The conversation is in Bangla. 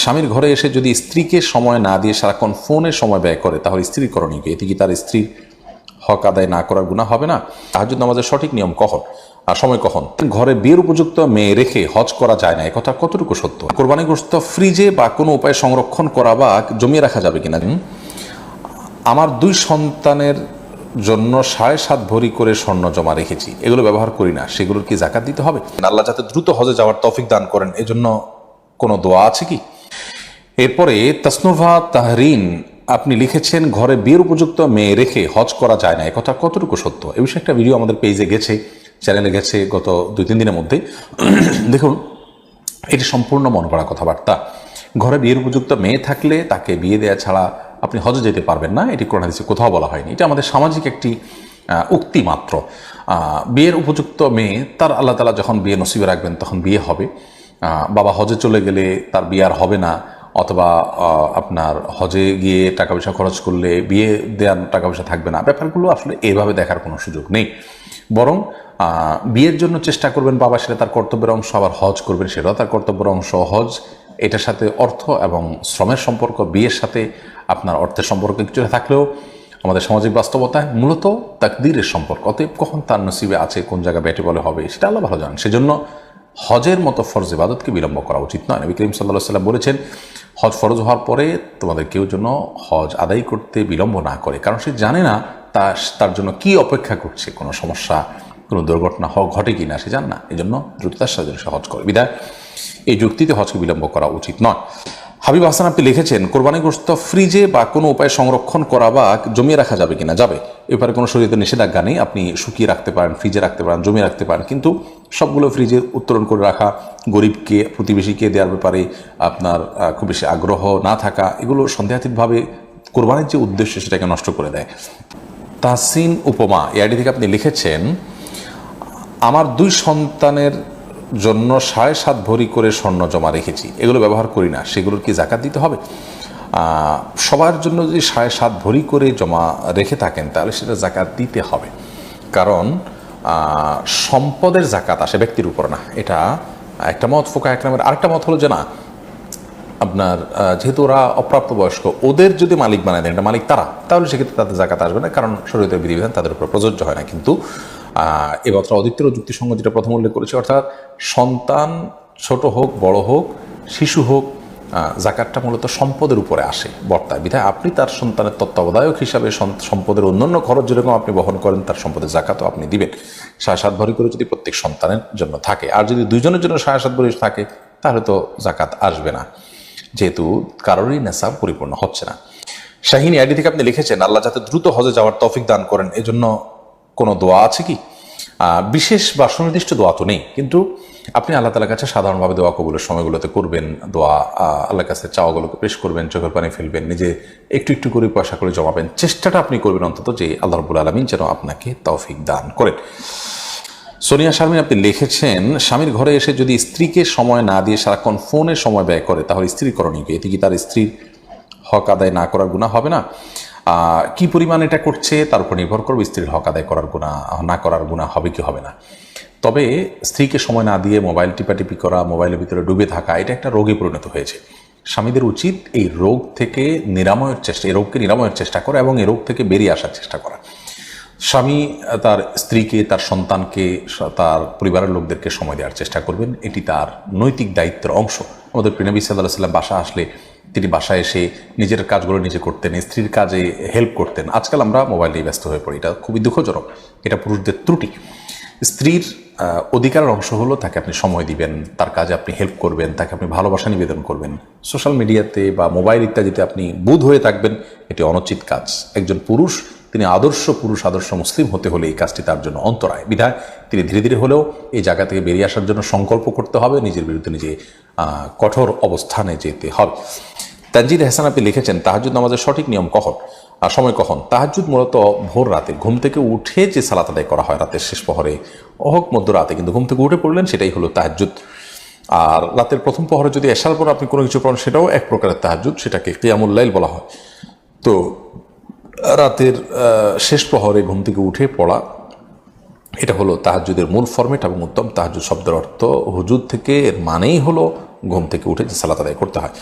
স্বামীর ঘরে এসে যদি স্ত্রীকে সময় না দিয়ে সারাক্ষণ ফোনে সময় ব্যয় করে তাহলে স্ত্রীর করণীয় কি? এতে কি তার স্ত্রীর হক আদায় না করার গুনাহ হবে না? তাহাজ্জুদ নামাজের সঠিক নিয়ম কখন আর সময় কখন? ঘরে বিয়ের উপযুক্ত মেয়ে রেখে হজ করা যায় না, একথা কতটুকু সত্য? কোরবানি গোশত ফ্রিজে বা কোনো উপায়ে সংরক্ষণ করা বা জমিয়ে রাখা যাবে কিনা? আমার 2 সন্তানের জন্য 7.5 ভরি করে স্বর্ণ জমা রেখেছি, এগুলো ব্যবহার করি না, সেগুলোর কি জাকাত দিতে হবে? আল্লাহ যাতে দ্রুত হজে যাওয়ার তৌফিক দান করেন, এজন্য কোনো দোয়া আছে কি? এরপরে তাসনুভা তাহরিন আপনি লিখেছেন, ঘরে বিয়ের উপযুক্ত মেয়ে রেখে হজ করা যায় না, একথা কতটুকু সত্য? এ বিষয়ে একটা ভিডিও আমাদের পেজে গেছে, চ্যানেলে গেছে গত 2-3 দিনের মধ্যে। দেখুন, এটি সম্পূর্ণ মন করা কথাবার্তা। ঘরে বিয়ের উপযুক্ত মেয়ে থাকলে তাকে বিয়ে দেওয়া ছাড়া আপনি হজে যেতে পারবেন না, এটি কোরআন হাদিসে কোথাও বলা হয়নি। এটা আমাদের সামাজিক একটি উক্তি মাত্র। বিয়ের উপযুক্ত মেয়ে তার আল্লাহ তাআলা যখন বিয়ে নসিবে রাখবেন তখন বিয়ে হবে। বাবা হজে চলে গেলে তার বিয়ে আর হবে না, অথবা আপনার হজে গিয়ে টাকা পয়সা খরচ করলে বিয়ে দেওয়ার টাকা পয়সা থাকবে না, ব্যাপারগুলো আসলে এভাবে দেখার কোনো সুযোগ নেই। বরং বিয়ের জন্য চেষ্টা করবেন বাবা, সেটা তার কর্তব্যের অংশ, আবার হজ করবেন সেটাও তার কর্তব্যের অংশ। হজ এটার সাথে অর্থ এবং শ্রমের সম্পর্ক, বিয়ের সাথে আপনার অর্থের সম্পর্ক কিছুটা থাকলেও আমাদের সামাজিক বাস্তবতায় মূলত তাকদীরের সম্পর্ক। অতএব কখন তার নসিবে আছে, কোন জায়গায় ব্যাটে বলে হবে, সেটা আল্লাহ ভালো জানেন। সেজন্য হজের মতো ফরজ ইবাদতকে বিলম্ব করা উচিত নয়। নবী করিম সাল্লাল্লাহু আলাইহি ওয়াসাল্লাম বলেছেন, হজ ফরজ হওয়ার পরে তোমাদের কেউ যেন হজ আদায় করতে বিলম্ব না করে, কারণ সে জানে না তার জন্য কি অপেক্ষা করছে, কোনো সমস্যা, কোনো দুর্ঘটনা ঘটে কিনা সে জান না। এই জন্য দ্রুততার সাথে সে হজ করে। বিধায় এই যুক্তিতে হজকে বিলম্ব করা উচিত নয়। হাবিব হাসান আপনি লিখেছেন, কোরবানি গোশত ফ্রিজে বা কোনো উপায়ে সংরক্ষণ করা বা জমিয়ে রাখা যাবে কিনা? যাবে, এ ব্যাপারে কোনো শরীয়তে নিষেধাজ্ঞা নেই। আপনি শুকিয়ে রাখতে পারেন, ফ্রিজে রাখতে পারেন, জমিয়ে রাখতে পারেন, কিন্তু সবগুলো ফ্রিজে উত্তোলন করে রাখা, গরিবকে প্রতিবেশীকে দেওয়ার ব্যাপারে আপনার খুব বেশি আগ্রহ না থাকা, এগুলো সন্দেহাতীতভাবে কোরবানির যে উদ্দেশ্য সেটাকে নষ্ট করে দেয়। তাহসিন উপমা এই আইডি থেকে আপনি লিখেছেন, আমার 2 সন্তানের জন্য 7.5 ভরি করে স্বর্ণ জমা রেখেছি, এগুলো ব্যবহার করি না, সেগুলোর কি জাকাত দিতে হবে? সবার জন্য যদি 7.5 ভরি করে জমা রেখে থাকেন তাহলে সেটা জাকাত দিতে হবে, কারণ সম্পদের জাকাত আসে ব্যক্তির উপর না। এটা একটা মত, ফোকা একরামের আরেকটা মত হলো যে না, আপনার যেহেতু ওরা অপ্রাপ্তবয়স্ক, ওদের যদি মালিক বানায় দেন, এটা মালিক তারা, তাহলে সেক্ষেত্রে তাদের জাকাত আসবে না, কারণ শরীয়তের বিধিবিধান তাদের উপর প্রযোজ্য হয় না। কিন্তু এ বছর অদ্বিতীয় যুক্তিসঙ্গ যেটা প্রথম উল্লেখ করেছে, অর্থাৎ সন্তান ছোট হোক বড় হোক শিশু হোক, জাকাতটা মূলত সম্পদের উপরে আসে, বর্তায়। বিধায় আপনি তার সন্তানের তত্ত্বাবধায়ক হিসাবে সম্পদের অন্যান্য খরচ যেরকম আপনি বহন করেন, তার সম্পদের জাকাতও আপনি দিবেন। 7.5 ভরি করে যদি প্রত্যেক সন্তানের জন্য থাকে, আর যদি 2 জনের জন্য 7.5 ভরি থাকে তাহলে তো জাকাত আসবে না, যেহেতু কারোরই নেশাব পরিপূর্ণ হচ্ছে না। শাহিনী আইডি থেকে আপনি লিখেছেন, আল্লাহ যাতে দ্রুত হজে যাওয়ার তৌফিক দান করেন, এজন্য কোনো দোয়া আছে কি? বিশেষ বা সুনির্দিষ্ট দোয়া তো নেই, কিন্তু আপনি আল্লাহ তাআলার কাছে সাধারণভাবে দোয়া কবুলের সময়গুলোতে করবেন, দোয়া আল্লাহর কাছে চাওয়াগুলোকে পেশ করবেন, চোখের পানি ফেলবেন, নিজে একটু একটু করে পয়সা করে জমাবেন, চেষ্টাটা আপনি করবেন অন্তত যে আল্লাহ রাব্বুল আলামিন যেন আপনাকে তৌফিক দান করেন। সোনিয়া শারমিন আপনি লিখেছেন, স্বামীর ঘরে এসে যদি স্ত্রীকে সময় না দিয়ে সারাক্ষণ ফোনে সময় ব্যয় করে তাহলে স্ত্রীর করণীয় কি? এতে কি তার স্ত্রীর হক আদায় না করার গুনাহ হবে না? কি পরিমাণ এটা করছে তার উপর নির্ভর করবে স্ত্রীর হক আদায় করার গুনাহ না করার গুনাহ হবে কি হবে না। তবে স্ত্রীকে সময় না দিয়ে মোবাইল টিপাটিপি করা, মোবাইলের ভিতরে ডুবে থাকা, এটা একটা রোগে পরিণত হয়েছে। স্বামীদের উচিত এই রোগ থেকে নিরাময়ের চেষ্টা, এই রোগকে নিরাময়ের চেষ্টা করা এবং এই রোগ থেকে বেরিয়ে আসার চেষ্টা করা। স্বামী তার স্ত্রীকে, তার সন্তানকে, তার পরিবারের লোকদেরকে সময় দেওয়ার চেষ্টা করবেন, এটি তার নৈতিক দায়িত্বের অংশ। আমাদের প্রিয় নবী সাল্লাল্লাহু আলাইহি ওয়াসাল্লাম বাসা আসলে তিনি বাসায় এসে নিজের কাজগুলো নিজে করতেন, স্ত্রীর কাজে হেল্প করতেন। আজকাল আমরা মোবাইল নিয়ে ব্যস্ত হয়ে পড়ি, এটা খুবই দুঃখজনক, এটা পুরুষদের ত্রুটি। স্ত্রীর অধিকারের অংশ হলো তাকে আপনি সময় দিবেন, তার কাজে আপনি হেল্প করবেন, তাকে আপনি ভালোবাসা নিবেদন করবেন। সোশ্যাল মিডিয়াতে বা মোবাইল ইত্যাদিতে আপনি বুঁদ হয়ে থাকবেন, এটি অনুচিত কাজ। একজন পুরুষ, তিনি আদর্শ পুরুষ, আদর্শ মুসলিম হতে হলে এই কাজটি তার জন্য অন্তরায়। বিধায় তিনি ধীরে ধীরে হলেও এই জায়গা থেকে বেরিয়ে আসার জন্য সংকল্প করতে হবে, নিজের বিরুদ্ধে নিজে কঠোর অবস্থানে যেতে হবে। তানজিদ হাসান আপনি লিখেছেন, তাহাজ্জুদ নামাজের সঠিক নিয়ম কখন আর সময় কখন? তাহাজ্জুদ মূলত ভোর রাতে ঘুম থেকে উঠে যে সালাত আদায় করা হয় রাতের শেষ প্রহরে, অহক মধ্যরাতে, কিন্তু ঘুম থেকে উঠে পড়লেন, সেটাই হলো তাহাজ্জুদ। আর রাতের প্রথম প্রহরে যদি এশার পর আপনি কোনো কিছু পড়েন, সেটাও এক প্রকারের তাহাজ্জুদ, সেটাকে কিয়ামুল লাইল বলা হয়। তো রাতের শেষ প্রহরে ঘুম থেকে উঠে পড়া, এটা হলো তাহাজ্জুদের মূল ফরম্যাট এবং উত্তম। তাহাজ্জুদ শব্দের অর্থ হুজুদ থেকে, এর মানেই হলো ঘুম থেকে উঠে যে সালাত আদায় করতে হয়।